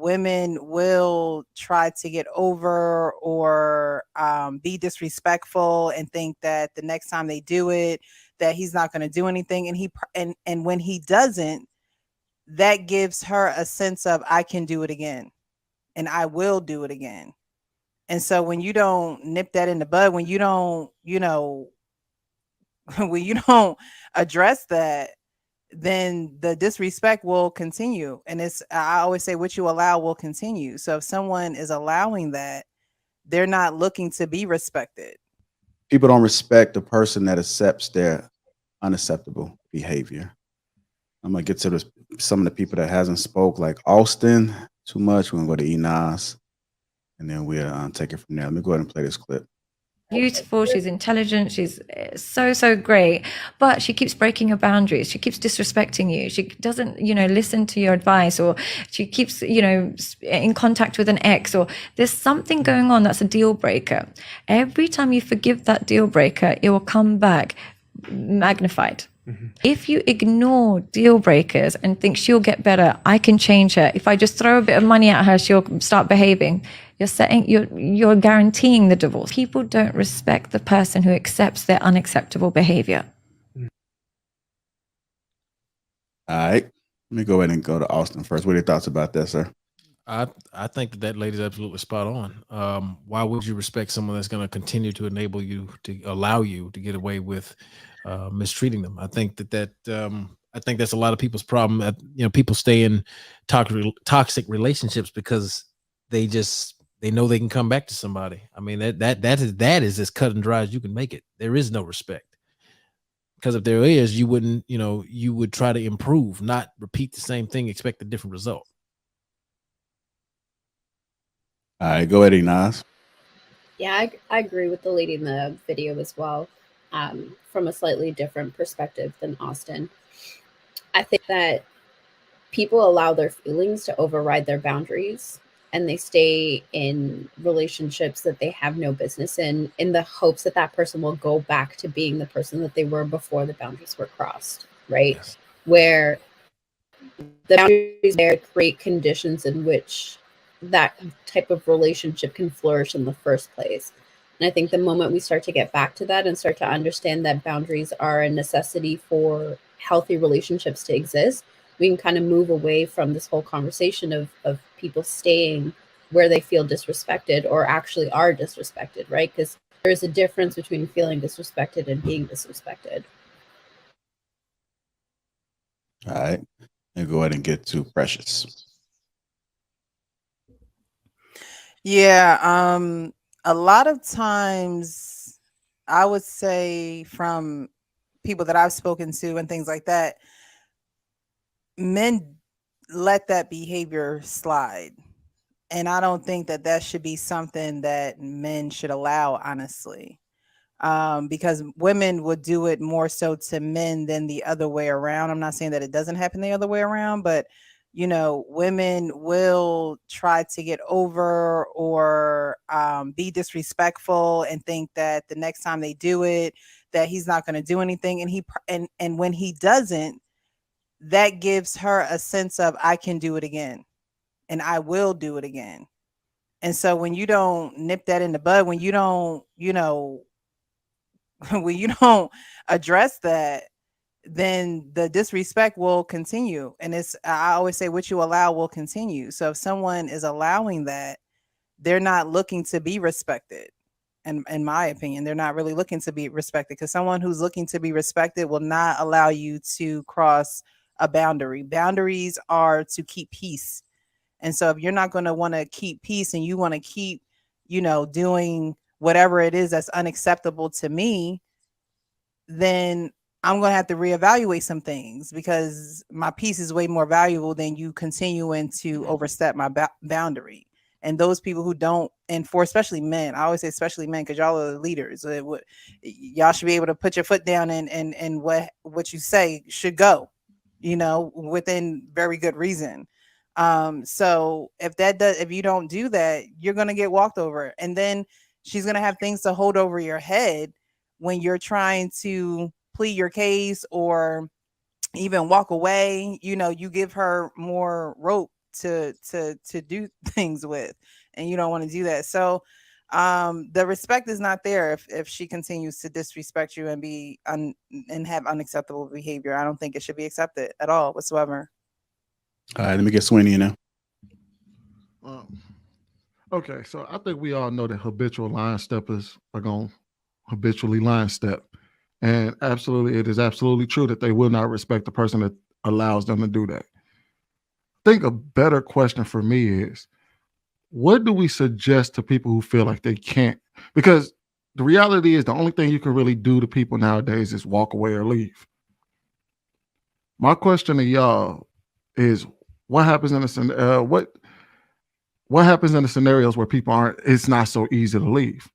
women will try to get over or be disrespectful and think that the next time they do it, that he's not going to do anything. And when he doesn't, that gives her a sense of, I can do it again and I will do it again. And so when you don't nip that in the bud, when you don't, when you don't address that, then the disrespect will continue. And I always say, what you allow will continue. So if someone is allowing that, they're not looking to be respected. People don't respect the person that accepts their unacceptable behavior. I'm gonna get to some of the people that hasn't spoke, like Austin, too much. We're gonna go to Enos, and then we'll take it from there. Let me go ahead and play this clip. Beautiful, she's intelligent, she's so great, but she keeps breaking your boundaries, she keeps disrespecting you, she doesn't listen to your advice, or she keeps in contact with an ex, or there's something going on that's a deal breaker. Every time you forgive that deal breaker, it will come back magnified. If you ignore deal breakers and think she'll get better, I can change her, if I just throw a bit of money at her, she'll start behaving, you're guaranteeing the divorce. People don't respect the person who accepts their unacceptable behavior. All right. Let me go ahead and go to Austin first. What are your thoughts about that, sir? I think that lady's absolutely spot on. Why would you respect someone that's going to continue to enable you, to allow you to get away with mistreating them? I think I think that's a lot of people's problem. People stay in toxic relationships because they know they can come back to somebody. I mean, that is as cut and dry as you can make it. There is no respect. Because if there is, you wouldn't, you would try to improve, not repeat the same thing, expect a different result. All right, go ahead, Enos. Yeah, I agree with the lady in the video as well, from a slightly different perspective than Austin. I think that people allow their feelings to override their boundaries, and they stay in relationships that they have no business in the hopes that that person will go back to being the person that they were before the boundaries were crossed, right? Yes. Where the boundaries there create conditions in which that type of relationship can flourish in the first place. And I think the moment we start to get back to that and start to understand that boundaries are a necessity for healthy relationships to exist, we can kind of move away from this whole conversation of people staying where they feel disrespected or actually are disrespected, right? Because there's a difference between feeling disrespected and being disrespected. All right. And go ahead and get to Precious. Yeah, a lot of times I would say, from people that I've spoken to and things like that, men let that behavior slide. And I don't think that that should be something that men should allow, honestly. Because women would do it more so to men than the other way around. I'm not saying that it doesn't happen the other way around, but women will try to get over or be disrespectful and think that the next time they do it, that he's not going to do anything. And when he doesn't, that gives her a sense of, I can do it again and I will do it again. And so when you don't nip that in the bud, when you don't, when you don't address that, then the disrespect will continue. And I always say, what you allow will continue. So if someone is allowing that, they're not looking to be respected. And in my opinion, they're not really looking to be respected, because someone who's looking to be respected will not allow you to cross a boundary. Boundaries are to keep peace. And so if you're not going to want to keep peace and you want to keep, doing whatever it is that's unacceptable to me, then I'm going to have to reevaluate some things, because my peace is way more valuable than you continuing to overstep my boundary. And those people who don't enforce, especially men, I always say especially men, because y'all are the leaders. Y'all should be able to put your foot down, and what you say should go, within very good reason. So if you don't do that, you're going to get walked over. And then she's going to have things to hold over your head when you're trying to plead your case or even walk away. You give her more rope to do things with, and you don't want to do that. So the respect is not there if she continues to disrespect you and and have unacceptable behavior. I don't think it should be accepted at all whatsoever. All right, let me get Sweeney in now. Okay, so I think we all know that habitual line steppers are going to habitually line step. And absolutely, it is absolutely true that they will not respect the person that allows them to do that. I think a better question for me is, what do we suggest to people who feel like they can't? Because the reality is the only thing you can really do to people nowadays is walk away or leave. My question to y'all is, what happens in the what happens in the scenarios where people aren't? It's not so easy to leave.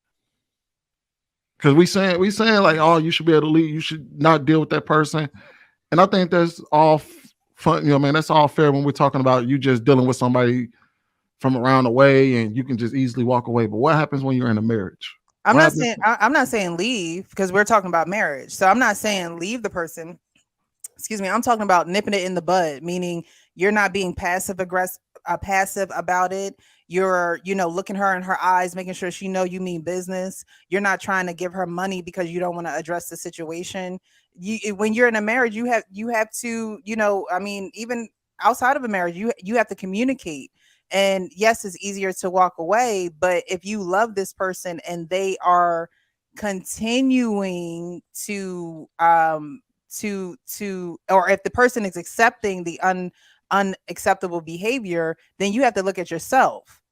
Because we saying like, oh, you should be able to leave. You should not deal with that person. And I think that's all fun. You know, man, that's all fair when we're talking about you just dealing with somebody from around the way and you can just easily walk away. But what happens when you're in a marriage? I'm not saying leave, because we're talking about marriage. So I'm not saying leave the person. Excuse me. I'm talking about nipping it in the bud, meaning you're not being passive about it. You're, looking her in her eyes, making sure she know you mean business. You're not trying to give her money because you don't want to address the situation. When you're in a marriage, you have to, even outside of a marriage, you have to communicate. And yes, it's easier to walk away, but if you love this person and they are continuing to or if the person is accepting the unacceptable behavior, then you have to look at yourself.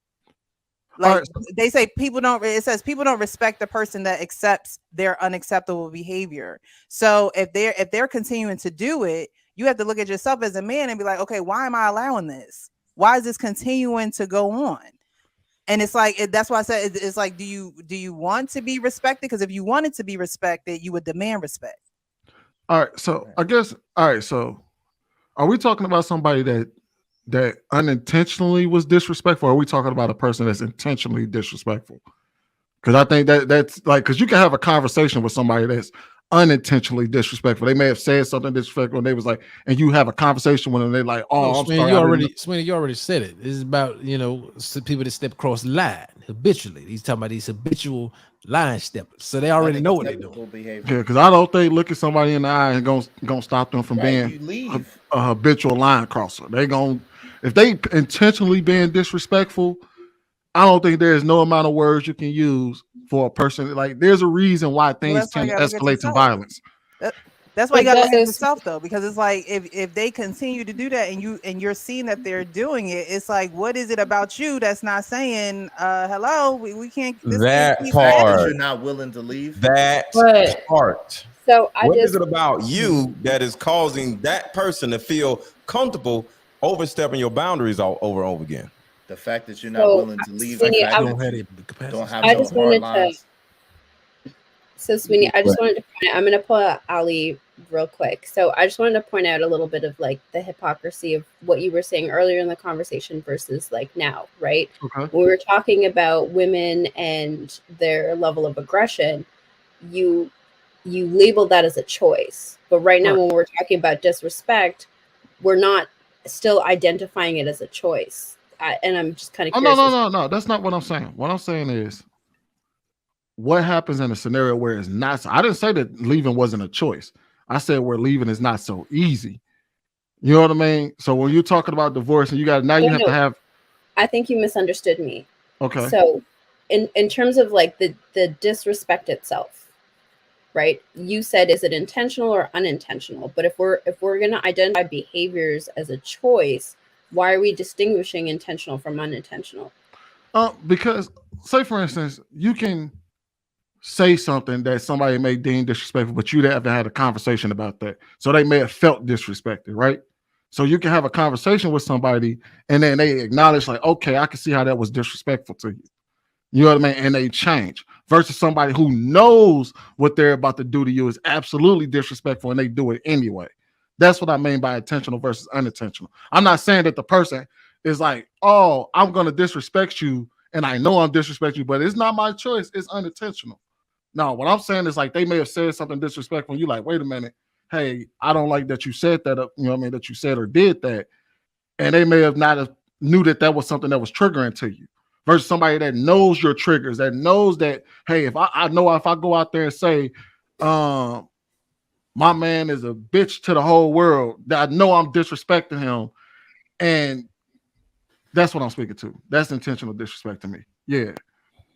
Like they say, it says people don't respect the person that accepts their unacceptable behavior. So if they're continuing to do it, you have to look at yourself as a man and be like, okay, why am I allowing this? Why is this continuing to go on? And it's like, that's why I said, it's like, do you want to be respected? Because if you wanted to be respected, you would demand respect. All right. So I guess, so are we talking about somebody that unintentionally was disrespectful, or are we talking about a person that's intentionally disrespectful? Because I think that's like, because you can have a conversation with somebody that's unintentionally disrespectful. They may have said something disrespectful and they was like, and you have a conversation with them, they're like, oh, no, I'm Sweeney, sorry. you already said it. This is about, people that step across the line habitually. He's talking about these habitual line steppers. So they already know what they're doing. Behavior. Yeah, because I don't think looking somebody in the eye and gonna stop them from being a habitual line crosser. If they intentionally being disrespectful, I don't think there's no amount of words you can use for a person. Like, there's a reason why things can escalate to violence. That's why you gotta look at yourself, though, because it's like if they continue to do that and you're seeing that they're doing it, it's like, what is it about you that's not saying hello? We can't. That part you're not willing to leave. That part. So what is it about you that is causing that person to feel comfortable overstepping your boundaries over and over again? The fact that you're not willing to leave. Sweeney, So Sweeney, I just wanted to point out, I'm going to pull out Ali real quick. So I just wanted to point out a little bit of like the hypocrisy of what you were saying earlier in the conversation versus like now, right? Okay. When we were talking about women and their level of aggression, you labeled that as a choice. But right now, when we're talking about disrespect, we're not still identifying it as a choice. And I'm just kind of curious. No. That's not what I'm saying. What I'm saying is, what happens in a scenario where it's not? I didn't say that leaving wasn't a choice. I said where leaving is not so easy. You know what I mean? So when you're talking about divorce and you have to have. I think you misunderstood me. Okay. So in terms of like the disrespect itself, right? You said, is it intentional or unintentional? But if we're going to identify behaviors as a choice, why are we distinguishing intentional from unintentional? Because, say for instance, you can say something that somebody may deem disrespectful, but you haven't had a conversation about that. So they may have felt disrespected, right? So you can have a conversation with somebody and then they acknowledge like, okay, I can see how that was disrespectful to you. You know what I mean? And they change versus somebody who knows what they're about to do to you is absolutely disrespectful and they do it anyway. That's what I mean by intentional versus unintentional. I'm not saying that the person is like, oh, I'm going to disrespect you and I know I'm disrespecting you, but it's not my choice. It's unintentional. No, what I'm saying is like they may have said something disrespectful. And you're like, wait a minute. Hey, I don't like that you said that. You know what I mean? That you said or did that. And they may have not have knew that was something that was triggering to you, versus somebody that knows your triggers, that knows that, hey, if I know if I go out there and say, my man is a bitch to the whole world, that I know I'm disrespecting him, and that's what I'm speaking to. That's intentional disrespect to me. Yeah.